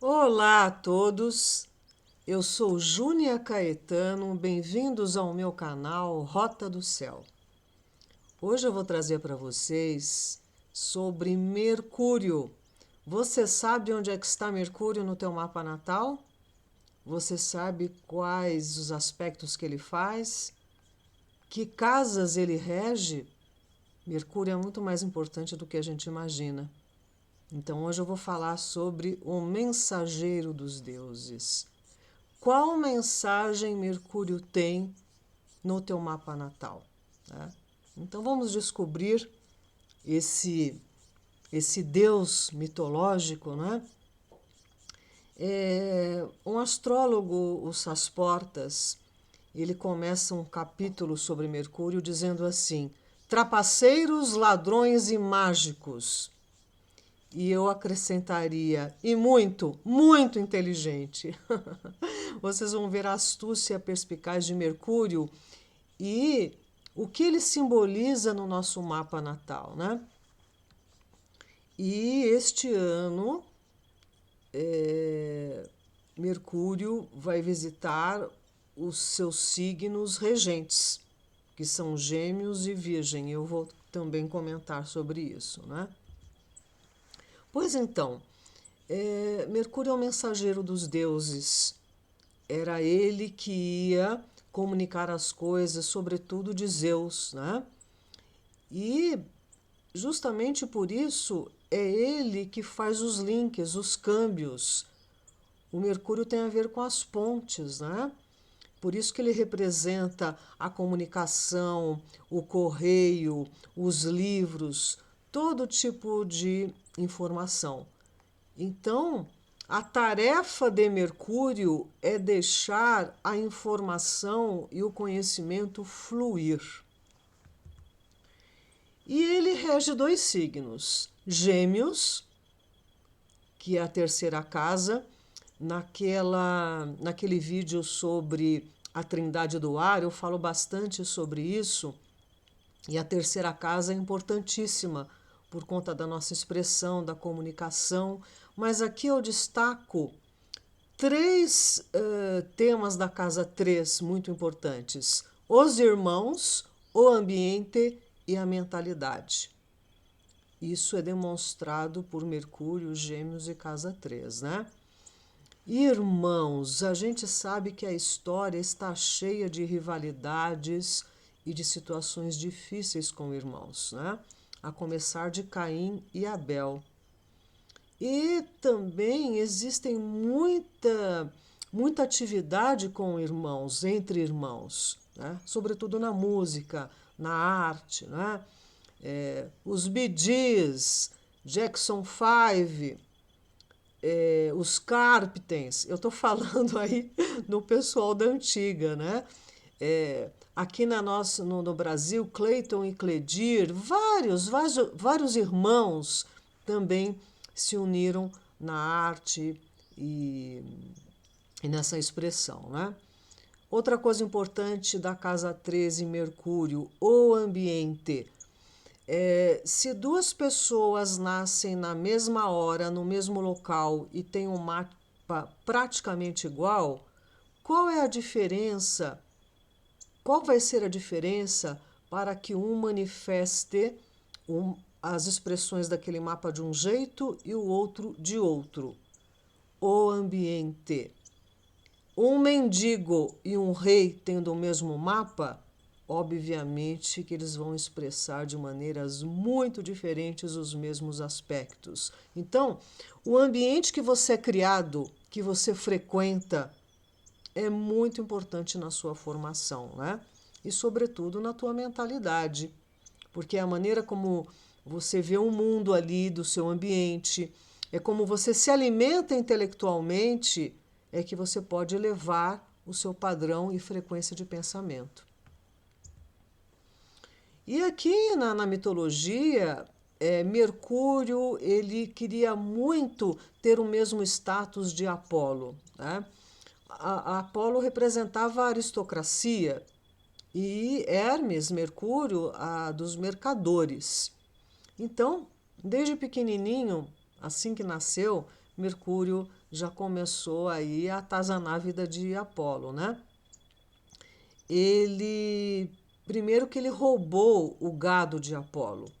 Olá a todos, eu sou Júnia Caetano, bem-vindos ao meu canal Rota do Céu. Hoje eu vou trazer para vocês sobre Mercúrio. Você sabe onde é que está Mercúrio no teu mapa natal? Você sabe quais os aspectos que ele faz? Que casas ele rege? Mercúrio é muito mais importante do que a gente imagina. Então hoje eu vou falar sobre o mensageiro dos deuses. Qual mensagem Mercúrio tem no teu mapa natal? Né? Então vamos descobrir esse, esse deus mitológico, né? Um astrólogo, o Sasportas, ele começa um capítulo sobre Mercúrio dizendo assim: trapaceiros, ladrões e mágicos. E eu acrescentaria, e muito, muito inteligente. Vocês vão ver a astúcia perspicaz de Mercúrio e o que ele simboliza no nosso mapa natal, né? E este ano, Mercúrio vai visitar os seus signos regentes, que são Gêmeos e Virgem. Eu vou também comentar sobre isso, né? Pois então, Mercúrio é o mensageiro dos deuses. Era ele que ia comunicar as coisas, sobretudo de Zeus, né? E justamente por isso é ele que faz os links, os câmbios. O Mercúrio tem a ver com as pontes, né? Por isso que ele representa a comunicação, o correio, os livros, todo tipo de informação. Então, a tarefa de Mercúrio é deixar a informação e o conhecimento fluir. E ele rege dois signos: Gêmeos, que é a terceira casa. Naquele vídeo sobre a Trindade do Ar, eu falo bastante sobre isso. E a terceira casa é importantíssima por conta da nossa expressão, da comunicação. Mas aqui eu destaco três temas da casa 3 muito importantes: os irmãos, o ambiente e a mentalidade. Isso é demonstrado por Mercúrio, Gêmeos e casa 3, né? Irmãos, a gente sabe que a história está cheia de rivalidades e de situações difíceis com irmãos, né? A começar de Caim e Abel. E também existem muita atividade com irmãos, entre irmãos, né? Sobretudo na música, na arte, né? Os Bee Gees, Jackson 5, os Carpenters, eu estou falando aí do pessoal da antiga, né? Aqui no Brasil, Clayton e Cledir, vários irmãos também se uniram na arte e nessa expressão, né? Outra coisa importante da casa 13, Mercúrio, o ambiente. Se duas pessoas nascem na mesma hora, no mesmo local e têm um mapa praticamente igual, qual é a diferença? Qual vai ser a diferença para que um manifeste as expressões daquele mapa de um jeito e o outro de outro? O ambiente. Um mendigo e um rei tendo o mesmo mapa, obviamente que eles vão expressar de maneiras muito diferentes os mesmos aspectos. Então, o ambiente que você é criado, que você frequenta, é muito importante na sua formação, né? E, sobretudo, na tua mentalidade, porque é a maneira como você vê o mundo ali do seu ambiente, é como você se alimenta intelectualmente, é que você pode elevar o seu padrão e frequência de pensamento. E aqui na mitologia, Mercúrio ele queria muito ter o mesmo status de Apolo, né? A Apolo representava a aristocracia e Hermes, Mercúrio, a dos mercadores. Então, desde pequenininho, assim que nasceu, Mercúrio já começou aí a atazanar a vida de Apolo, né? Primeiro que ele roubou o gado de Apolo,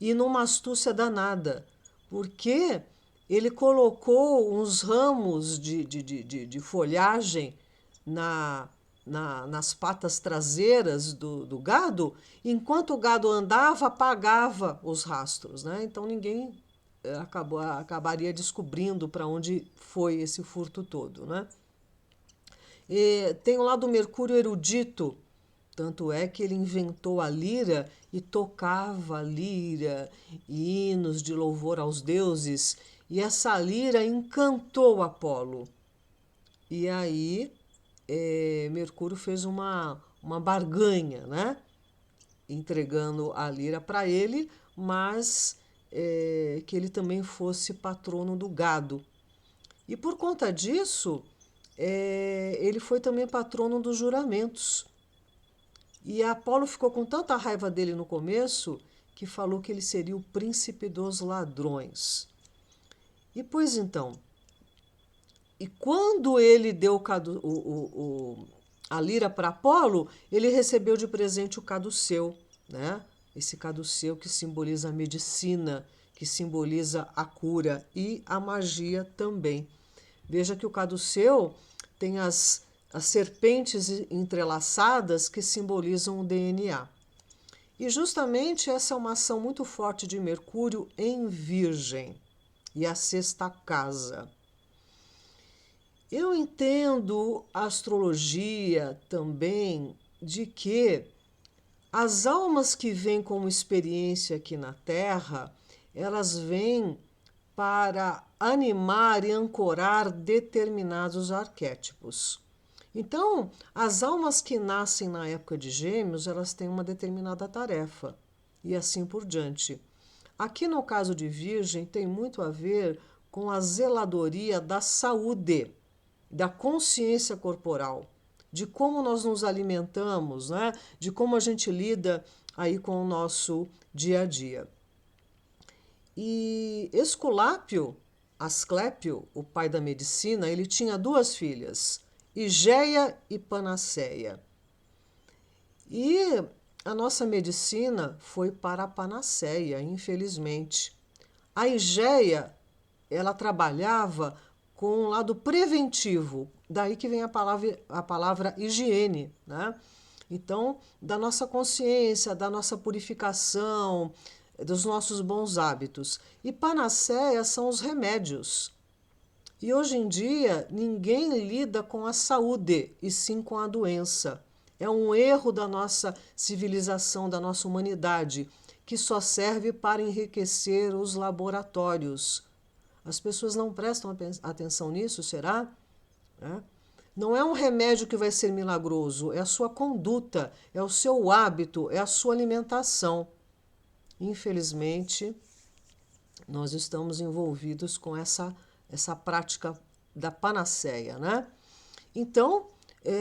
e numa astúcia danada, porque ele colocou uns ramos de folhagem nas patas traseiras do gado, enquanto o gado andava, apagava os rastros, né? Então ninguém acabaria descobrindo para onde foi esse furto todo, né? E tem o lado Mercúrio erudito, tanto é que ele inventou a lira e tocava a lira, e hinos de louvor aos deuses, e essa lira encantou Apolo. E aí Mercúrio fez uma barganha, né? Entregando a lira para ele, mas que ele também fosse patrono do gado. E por conta disso, ele foi também patrono dos juramentos. E Apolo ficou com tanta raiva dele no começo que falou que ele seria o príncipe dos ladrões. E pois então, e quando ele deu a lira para Apolo, ele recebeu de presente o caduceu, né? Esse caduceu que simboliza a medicina, que simboliza a cura e a magia também. Veja que o caduceu tem as serpentes entrelaçadas que simbolizam o DNA. E justamente essa é uma ação muito forte de Mercúrio em Virgem, e a sexta casa. Eu entendo a astrologia também de que as almas que vêm como experiência aqui na Terra, elas vêm para animar e ancorar determinados arquétipos. Então, as almas que nascem na época de Gêmeos, elas têm uma determinada tarefa, e assim por diante. Aqui no caso de Virgem, tem muito a ver com a zeladoria da saúde, da consciência corporal, de como nós nos alimentamos, né? De como a gente lida aí com o nosso dia a dia. E Esculápio, Asclépio, o pai da medicina, ele tinha duas filhas, Higeia e Panaceia. E a nossa medicina foi para a Panaceia, infelizmente. A Higeia, ela trabalhava com um lado preventivo, daí que vem a palavra higiene, né? Então, da nossa consciência, da nossa purificação, dos nossos bons hábitos. E panaceia são os remédios. E hoje em dia, ninguém lida com a saúde, e sim com a doença. É um erro da nossa civilização, da nossa humanidade, que só serve para enriquecer os laboratórios. As pessoas não prestam atenção nisso, será? Não é um remédio que vai ser milagroso, é a sua conduta, é o seu hábito, é a sua alimentação. Infelizmente, nós estamos envolvidos com essa prática da panaceia, né? Então,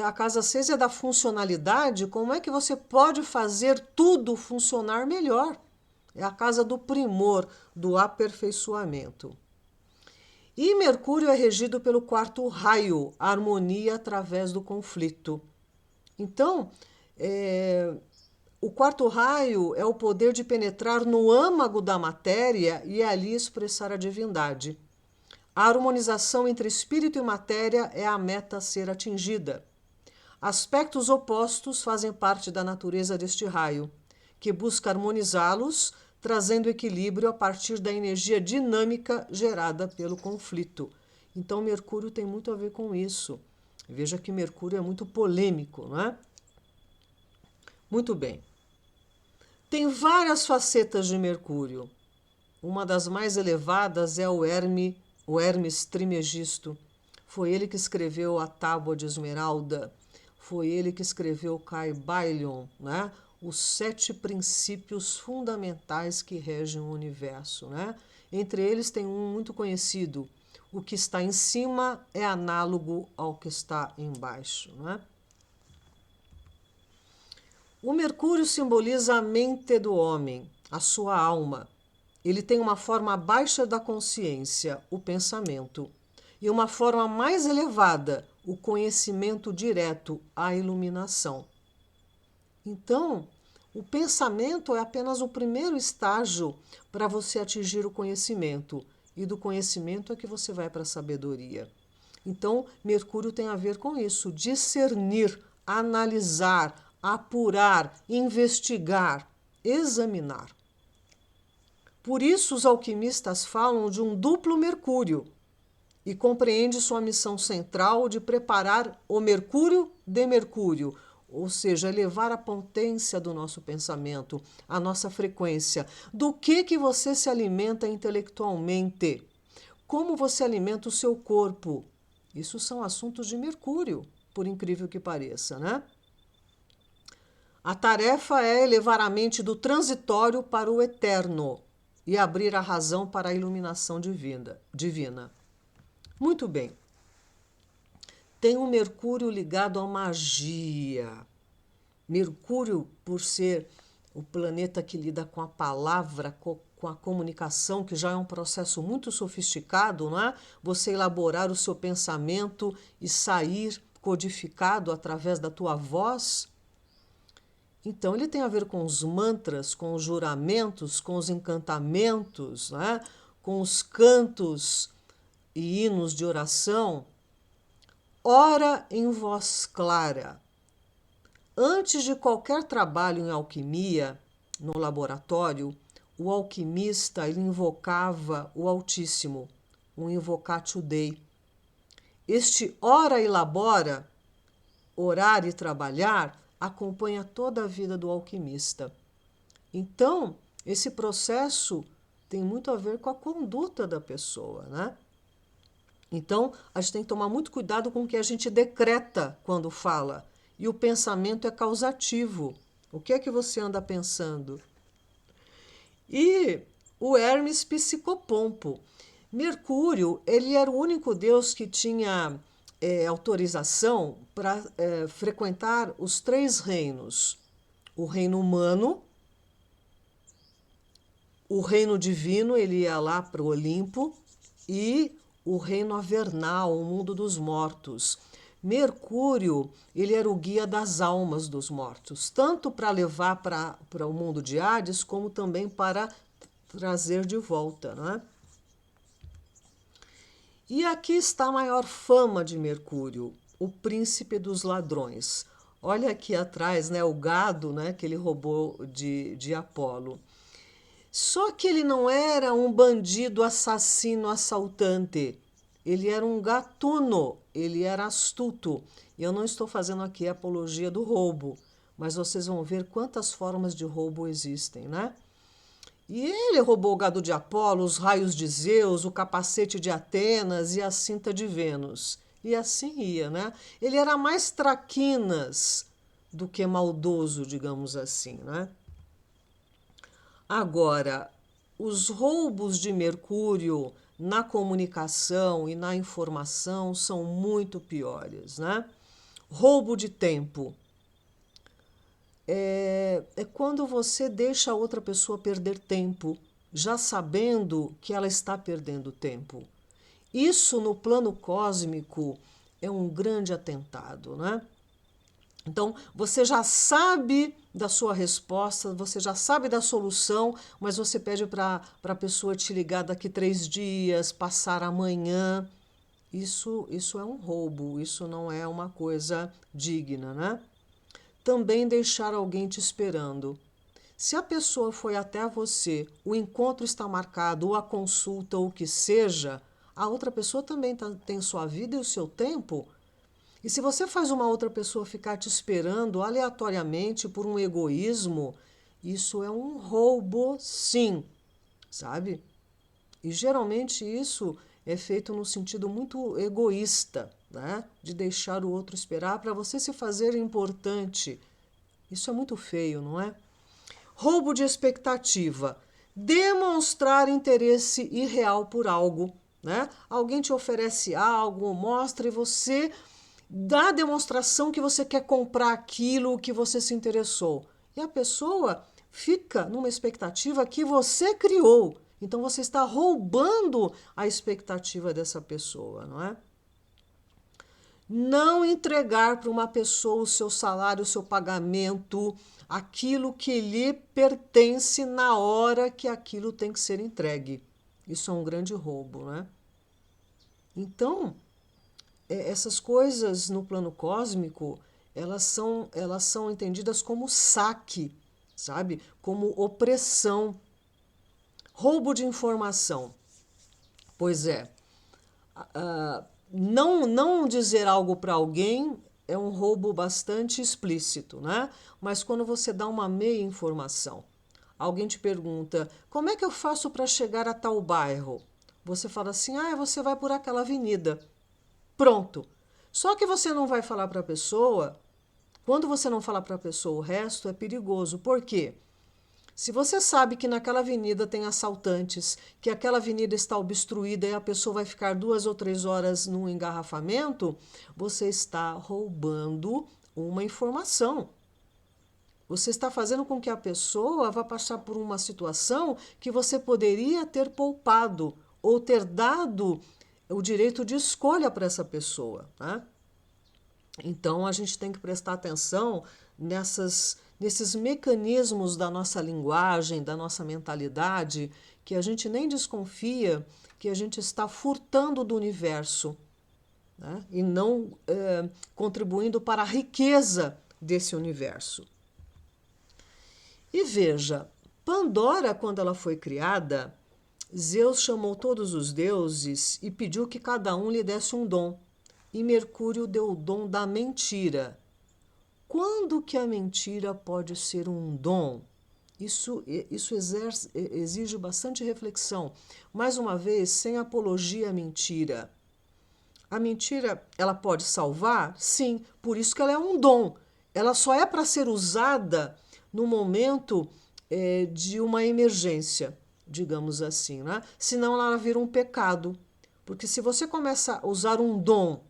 a casa 6 é da funcionalidade, como é que você pode fazer tudo funcionar melhor? É a casa do primor, do aperfeiçoamento. E Mercúrio é regido pelo quarto raio, a harmonia através do conflito. Então, o quarto raio é o poder de penetrar no âmago da matéria e ali expressar a divindade. A harmonização entre espírito e matéria é a meta a ser atingida. Aspectos opostos fazem parte da natureza deste raio, que busca harmonizá-los, trazendo equilíbrio a partir da energia dinâmica gerada pelo conflito. Então, Mercúrio tem muito a ver com isso. Veja que Mercúrio é muito polêmico, não é? Muito bem. Tem várias facetas de Mercúrio. Uma das mais elevadas é o Hermes Trimegisto. Foi ele que escreveu a Tábua de Esmeralda. Foi ele que escreveu o Kybalion, né? Os 7 princípios fundamentais que regem o universo, né? Entre eles tem um muito conhecido. O que está em cima é análogo ao que está embaixo, né? O Mercúrio simboliza a mente do homem, a sua alma. Ele tem uma forma baixa da consciência, o pensamento. E uma forma mais elevada, o conhecimento direto, a iluminação. Então, o pensamento é apenas o primeiro estágio para você atingir o conhecimento. E do conhecimento é que você vai para a sabedoria. Então, Mercúrio tem a ver com isso, discernir, analisar, apurar, investigar, examinar. Por isso, os alquimistas falam de um duplo Mercúrio e compreende sua missão central de preparar o Mercúrio de Mercúrio, ou seja, elevar a potência do nosso pensamento, a nossa frequência. Do que você se alimenta intelectualmente? Como você alimenta o seu corpo? Isso são assuntos de Mercúrio, por incrível que pareça, né? A tarefa é elevar a mente do transitório para o eterno e abrir a razão para a iluminação divina. Muito bem. Tem um Mercúrio ligado à magia. Mercúrio, por ser o planeta que lida com a palavra, com a comunicação, que já é um processo muito sofisticado, não é? Você elaborar o seu pensamento e sair codificado através da tua voz. Então, ele tem a ver com os mantras, com os juramentos, com os encantamentos, né? Com os cantos e hinos de oração. Ora em voz clara. Antes de qualquer trabalho em alquimia, no laboratório, o alquimista ele invocava o Altíssimo, um invocatio Dei. Este ora e labora, orar e trabalhar, acompanha toda a vida do alquimista. Então, esse processo tem muito a ver com a conduta da pessoa, né? Então, a gente tem que tomar muito cuidado com o que a gente decreta quando fala. E o pensamento é causativo. O que é que você anda pensando? E o Hermes Psicopompo. Mercúrio, ele era o único deus que tinha autorização para frequentar os 3 reinos. O reino humano, o reino divino, ele ia lá para o Olimpo, e o reino avernal, o mundo dos mortos. Mercúrio, ele era o guia das almas dos mortos, tanto para levar para o mundo de Hades, como também para trazer de volta, né? E aqui está a maior fama de Mercúrio, o príncipe dos ladrões. Olha aqui atrás, né, o gado, né, que ele roubou de Apolo. Só que ele não era um bandido, assassino, assaltante. Ele era um gatuno, ele era astuto. E eu não estou fazendo aqui a apologia do roubo, mas vocês vão ver quantas formas de roubo existem, né? E ele roubou o gado de Apolo, os raios de Zeus, o capacete de Atenas e a cinta de Vênus. E assim ia, né? Ele era mais traquinas do que maldoso, digamos assim, né? Agora, os roubos de Mercúrio na comunicação e na informação são muito piores, né? Roubo de tempo. É quando você deixa a outra pessoa perder tempo, já sabendo que ela está perdendo tempo. Isso, no plano cósmico, é um grande atentado, né? Então, você já sabe da sua resposta, você já sabe da solução, mas você pede para a pessoa te ligar daqui 3 dias, passar amanhã. Isso é um roubo, isso não é uma coisa digna, né? Também deixar alguém te esperando. Se a pessoa foi até você, o encontro está marcado, ou a consulta, ou o que seja, a outra pessoa também tem sua vida e o seu tempo. E se você faz uma outra pessoa ficar te esperando aleatoriamente por um egoísmo, isso é um roubo, sim, sabe? E geralmente isso é feito no sentido muito egoísta, né? De deixar o outro esperar para você se fazer importante. Isso é muito feio, não é? Roubo de expectativa. Demonstrar interesse irreal por algo, né? Alguém te oferece algo, mostra e você dá a demonstração que você quer comprar aquilo que você se interessou. E a pessoa fica numa expectativa que você criou Então você está roubando a expectativa dessa pessoa, não é? Não entregar para uma pessoa o seu salário, o seu pagamento, aquilo que lhe pertence na hora que aquilo tem que ser entregue. Isso é um grande roubo, né? Então, essas coisas no plano cósmico, elas são entendidas como saque, sabe? Como opressão, roubo de informação. Pois é, não dizer algo para alguém é um roubo bastante explícito, né? Mas quando você dá uma meia informação, alguém te pergunta: como é que eu faço para chegar a tal bairro? Você fala assim: ah, você vai por aquela avenida. Pronto. Só que você não vai falar para a pessoa. Quando você não fala para a pessoa o resto, é perigoso. Por quê? Se você sabe que naquela avenida tem assaltantes, que aquela avenida está obstruída e a pessoa vai ficar 2 ou 3 horas num engarrafamento, você está roubando uma informação. Você está fazendo com que a pessoa vá passar por uma situação que você poderia ter poupado ou ter dado o direito de escolha para essa pessoa, né? Então a gente tem que prestar atenção nesses mecanismos da nossa linguagem, da nossa mentalidade, que a gente nem desconfia que a gente está furtando do universo, né? E não contribuindo para a riqueza desse universo. E veja, Pandora, quando ela foi criada, Zeus chamou todos os deuses e pediu que cada um lhe desse um dom. E Mercúrio deu o dom da mentira. Quando que a mentira pode ser um dom? Isso exige bastante reflexão. Mais uma vez, sem apologia à mentira. A mentira, ela pode salvar? Sim, por isso que ela é um dom. Ela só é para ser usada no momento de uma emergência, digamos assim, né? Senão ela vira um pecado. Porque se você começa a usar um dom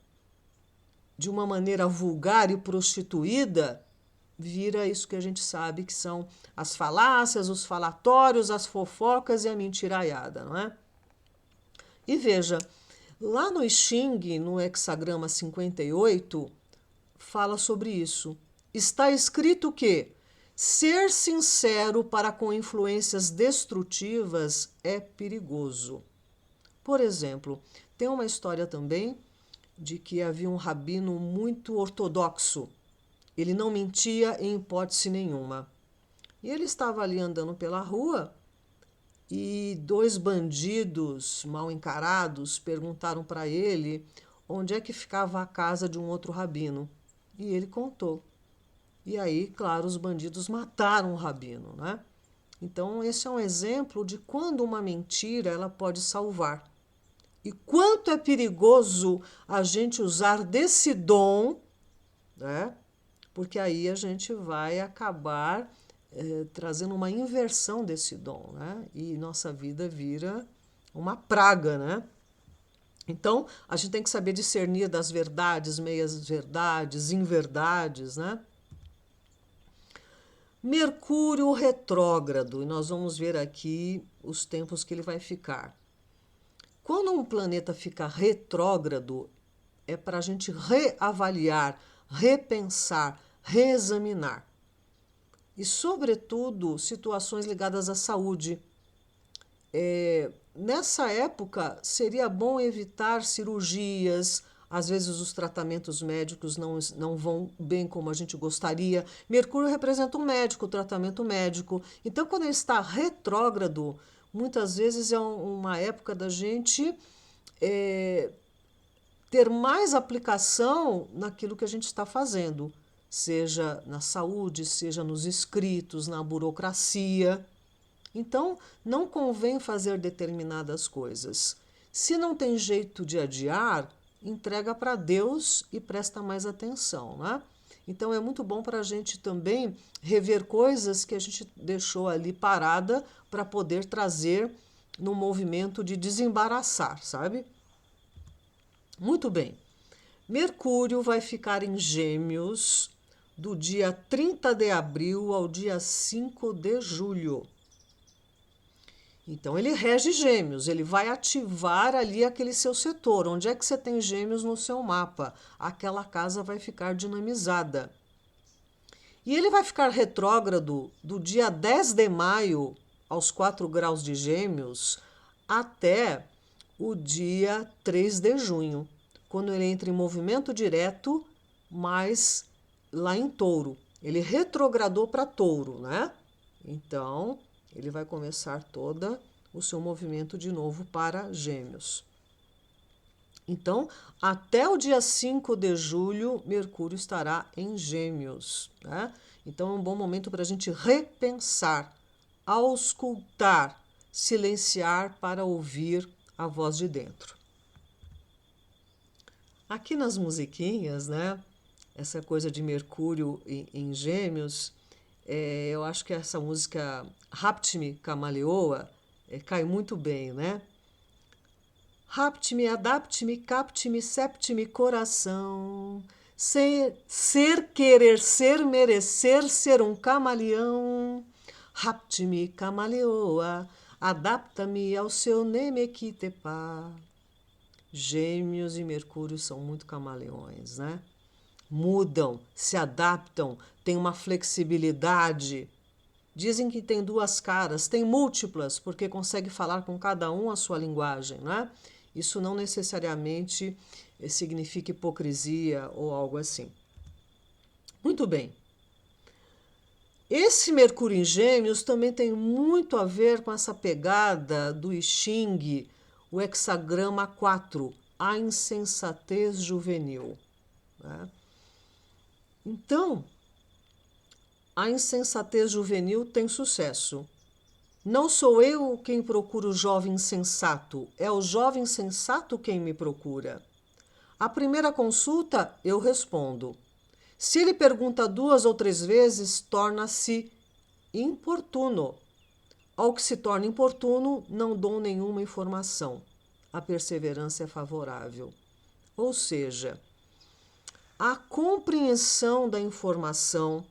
de uma maneira vulgar e prostituída, vira isso que a gente sabe que são as falácias, os falatórios, as fofocas e a mentiraiada, não é? E veja, lá no I Ching, no hexagrama 58, fala sobre isso. Está escrito que ser sincero para com influências destrutivas é perigoso. Por exemplo, tem uma história também de que havia um rabino muito ortodoxo. Ele não mentia em hipótese nenhuma. E ele estava ali andando pela rua e 2 bandidos mal encarados perguntaram para ele onde é que ficava a casa de um outro rabino. E ele contou. E aí, claro, os bandidos mataram o rabino, né? Então, esse é um exemplo de quando uma mentira ela pode salvar. E quanto é perigoso a gente usar desse dom, né? Porque aí a gente vai acabar trazendo uma inversão desse dom, né? E nossa vida vira uma praga, né? Então, a gente tem que saber discernir das verdades, meias-verdades, inverdades, né? Mercúrio retrógrado, e nós vamos ver aqui os tempos que ele vai ficar. Quando um planeta fica retrógrado, é para a gente reavaliar, repensar, reexaminar. E, sobretudo, situações ligadas à saúde. Nessa época, seria bom evitar cirurgias, às vezes os tratamentos médicos não vão bem como a gente gostaria. Mercúrio representa um médico, o tratamento médico. Então, quando ele está retrógrado, muitas vezes é uma época da gente ter mais aplicação naquilo que a gente está fazendo, seja na saúde, seja nos escritos, na burocracia. Então, não convém fazer determinadas coisas. Se não tem jeito de adiar, entrega para Deus e presta mais atenção, né? Então, é muito bom para a gente também rever coisas que a gente deixou ali parada para poder trazer no movimento de desembaraçar, sabe? Muito bem. Mercúrio vai ficar em Gêmeos do dia 30 de abril ao dia 5 de julho. Então ele rege Gêmeos, ele vai ativar ali aquele seu setor. Onde é que você tem Gêmeos no seu mapa? Aquela casa vai ficar dinamizada. E ele vai ficar retrógrado do dia 10 de maio aos 4 graus de Gêmeos até o dia 3 de junho, quando ele entra em movimento direto, mas lá em Touro. Ele retrogradou para Touro, né? Então, ele vai começar todo o seu movimento de novo para Gêmeos. Então, até o dia 5 de julho, Mercúrio estará em Gêmeos, né? Então, é um bom momento para a gente repensar, auscultar, silenciar para ouvir a voz de dentro. Aqui nas musiquinhas, né? Essa coisa de Mercúrio em Gêmeos, eu acho que essa música Rapte-me, Camaleoa, cai muito bem, né? Rapte-me, adapte-me, capte-me, septe-me, coração. Ser, querer, ser, merecer, ser um camaleão. Rapte-me, camaleoa, adapta-me ao seu Nemequitepá. Gêmeos e Mercúrio são muito camaleões, né? Mudam, se adaptam, têm uma flexibilidade. Dizem que tem duas caras, tem múltiplas, porque consegue falar com cada um a sua linguagem, né? Isso não necessariamente significa hipocrisia ou algo assim. Muito bem. Esse Mercúrio em Gêmeos também tem muito a ver com essa pegada do I Ching, o hexagrama 4, a insensatez juvenil, né? Então, a insensatez juvenil tem sucesso. Não sou eu quem procura o jovem insensato, é o jovem sensato quem me procura. A primeira consulta, eu respondo. Se ele pergunta 2 ou 3 vezes, torna-se importuno. Ao que se torna importuno, não dou nenhuma informação. A perseverança é favorável. Ou seja, a compreensão da informação.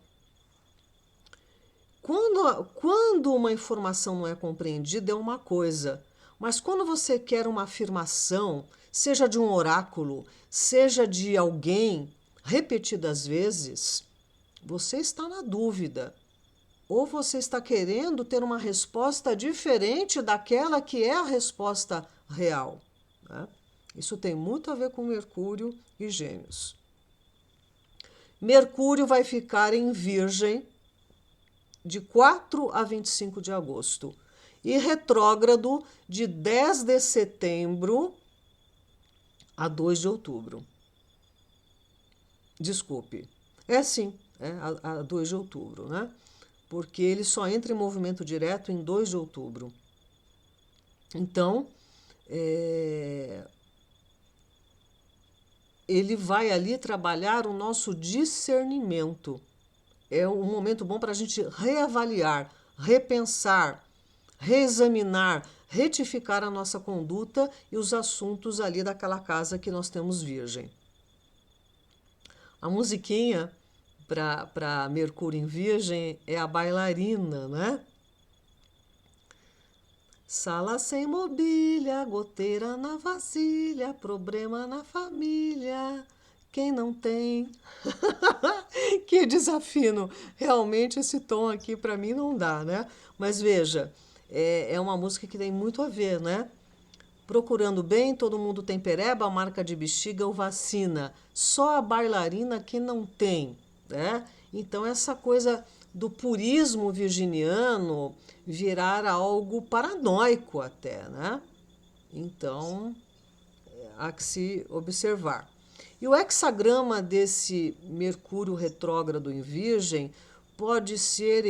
Quando uma informação não é compreendida, é uma coisa. Mas quando você quer uma afirmação, seja de um oráculo, seja de alguém, repetidas vezes, você está na dúvida. Ou você está querendo ter uma resposta diferente daquela que é a resposta real, né? Isso tem muito a ver com Mercúrio e Gêmeos. Mercúrio vai ficar em Virgem de 4 a 25 de agosto e retrógrado de 10 de setembro a 2 de outubro. Desculpe, sim, a 2 de outubro, né? Porque ele só entra em movimento direto em 2 de outubro. Então, ele vai ali trabalhar o nosso discernimento. É um momento bom para a gente reavaliar, repensar, reexaminar, retificar a nossa conduta e os assuntos ali daquela casa que nós temos Virgem. A musiquinha para Mercúrio em Virgem é a bailarina, né? Sala sem mobília, goteira na vasilha, problema na família. Quem não tem? Que desafino! Realmente esse tom aqui para mim não dá, né? Mas veja, é uma música que tem muito a ver, né? Procurando bem, todo mundo tem pereba, marca de bexiga ou vacina. Só a bailarina que não tem, né? Então essa coisa do purismo virginiano virar algo paranoico até, né? Então, há que se observar. E o hexagrama desse Mercúrio retrógrado em Virgem pode ser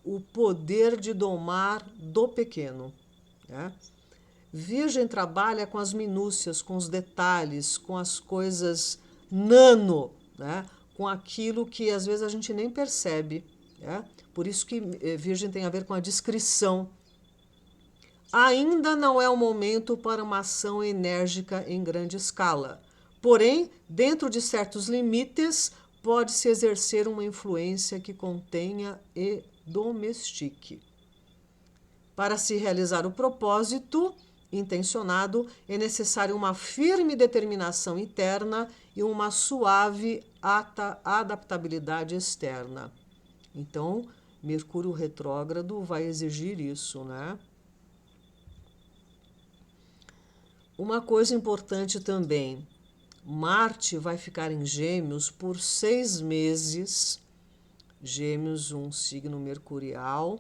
o poder de domar do pequeno, né? Virgem trabalha com as minúcias, com os detalhes, com as coisas nano, né? Com aquilo que às vezes a gente nem percebe, né? Por isso que Virgem tem a ver com a discrição. Ainda não é o momento para uma ação enérgica em grande escala. Porém, dentro de certos limites, pode-se exercer uma influência que contenha e domestique. Para se realizar o propósito intencionado, é necessário uma firme determinação interna e uma suave adaptabilidade externa. Então, Mercúrio retrógrado vai exigir isso, né? Uma coisa importante também, Marte vai ficar em Gêmeos por 6 meses, Gêmeos, um signo mercurial,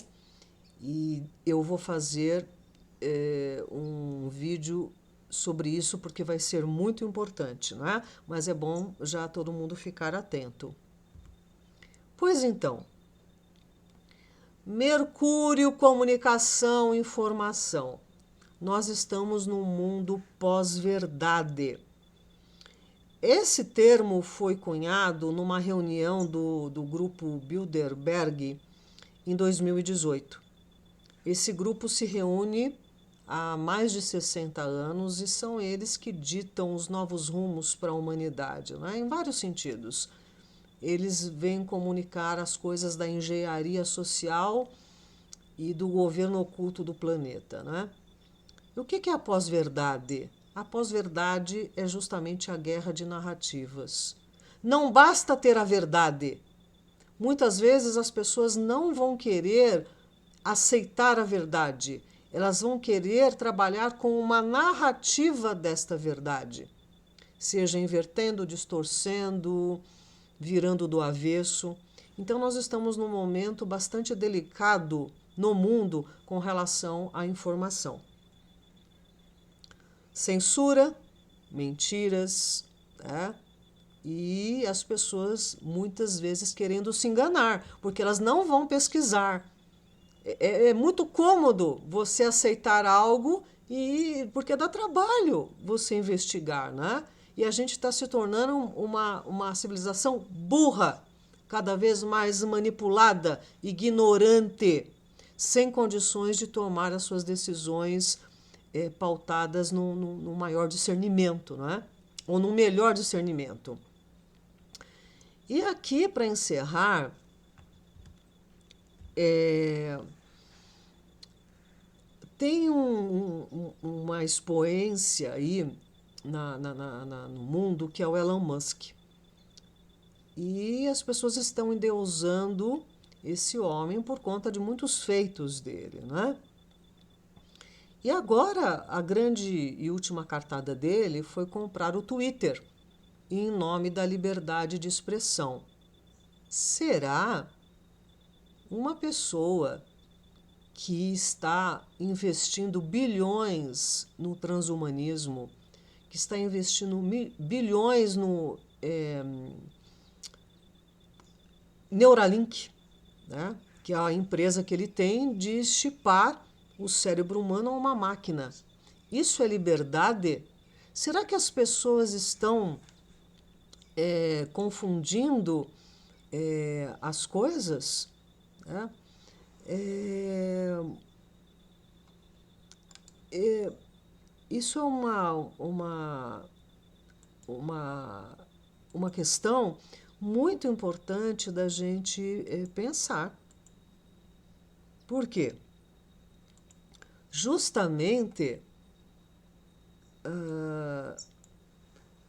e eu vou fazer um vídeo sobre isso porque vai ser muito importante, não é? Mas é bom já todo mundo ficar atento. Pois então, Mercúrio, comunicação, informação. Nós estamos num mundo pós-verdade. Esse termo foi cunhado numa reunião do grupo Bilderberg em 2018. Esse grupo se reúne há mais de 60 anos e são eles que ditam os novos rumos para a humanidade, né? Em vários sentidos. Eles vêm comunicar as coisas da engenharia social e do governo oculto do planeta, né? E o que é a pós-verdade? A pós-verdade é justamente a guerra de narrativas. Não basta ter a verdade. Muitas vezes as pessoas não vão querer aceitar a verdade. Elas vão querer trabalhar com uma narrativa desta verdade, seja invertendo, distorcendo, virando do avesso. Então, nós estamos num momento bastante delicado no mundo com relação à informação. Censura, mentiras, né? E as pessoas muitas vezes querendo se enganar, porque elas não vão pesquisar. É muito cômodo você aceitar algo porque dá trabalho você investigar, né? E a gente está se tornando uma civilização burra, cada vez mais manipulada, ignorante, sem condições de tomar as suas decisões pautadas no maior discernimento, né? Ou no melhor discernimento. E aqui, para encerrar, tem uma expoência aí no mundo que é o Elon Musk. E as pessoas estão endeusando esse homem por conta de muitos feitos dele, né? E agora a grande e última cartada dele foi comprar o Twitter em nome da liberdade de expressão. Será uma pessoa que está investindo bilhões no transhumanismo, que está investindo bilhões no Neuralink, né? Que é a empresa que ele tem de chipar o cérebro humano a uma máquina. Isso é liberdade? Será que as pessoas estão confundindo as coisas? Né? Isso é uma questão muito importante da gente pensar. Por quê? Justamente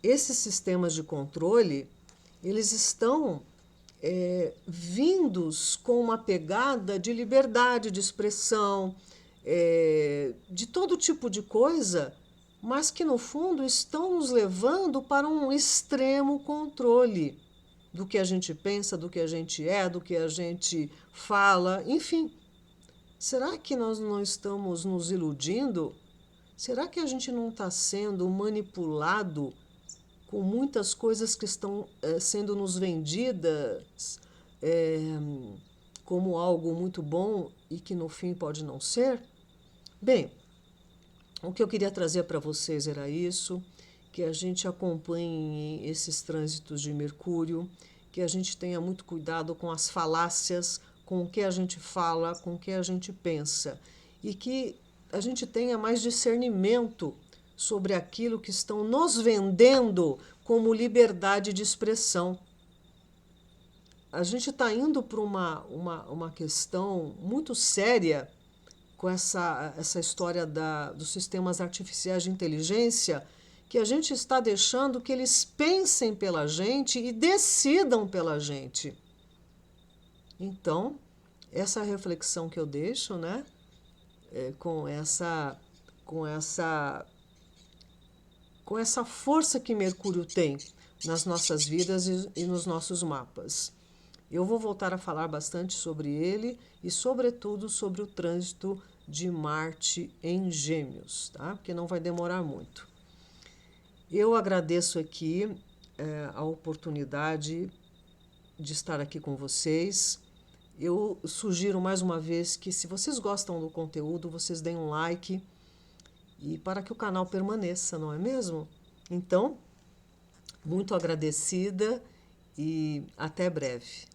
esses sistemas de controle, eles estão vindos com uma pegada de liberdade de expressão, de todo tipo de coisa, mas que no fundo estão nos levando para um extremo controle do que a gente pensa, do que a gente é, do que a gente fala, enfim. Será que nós não estamos nos iludindo? Será que a gente não está sendo manipulado com muitas coisas que estão sendo nos vendidas como algo muito bom e que no fim pode não ser? Bem, o que eu queria trazer para vocês era isso, que a gente acompanhe esses trânsitos de Mercúrio, que a gente tenha muito cuidado com as falácias, com o que a gente fala, com o que a gente pensa, e que a gente tenha mais discernimento sobre aquilo que estão nos vendendo como liberdade de expressão. A gente está indo para uma questão muito séria com essa história dos sistemas artificiais de inteligência, que a gente está deixando que eles pensem pela gente e decidam pela gente. Então, essa reflexão que eu deixo, né, com essa força que Mercúrio tem nas nossas vidas e nos nossos mapas. Eu vou voltar a falar bastante sobre ele e, sobretudo, sobre o trânsito de Marte em Gêmeos, tá? Porque não vai demorar muito. Eu agradeço aqui a oportunidade de estar aqui com vocês. Eu sugiro mais uma vez que, se vocês gostam do conteúdo, vocês deem um like e para que o canal permaneça, não é mesmo? Então, muito agradecida e até breve.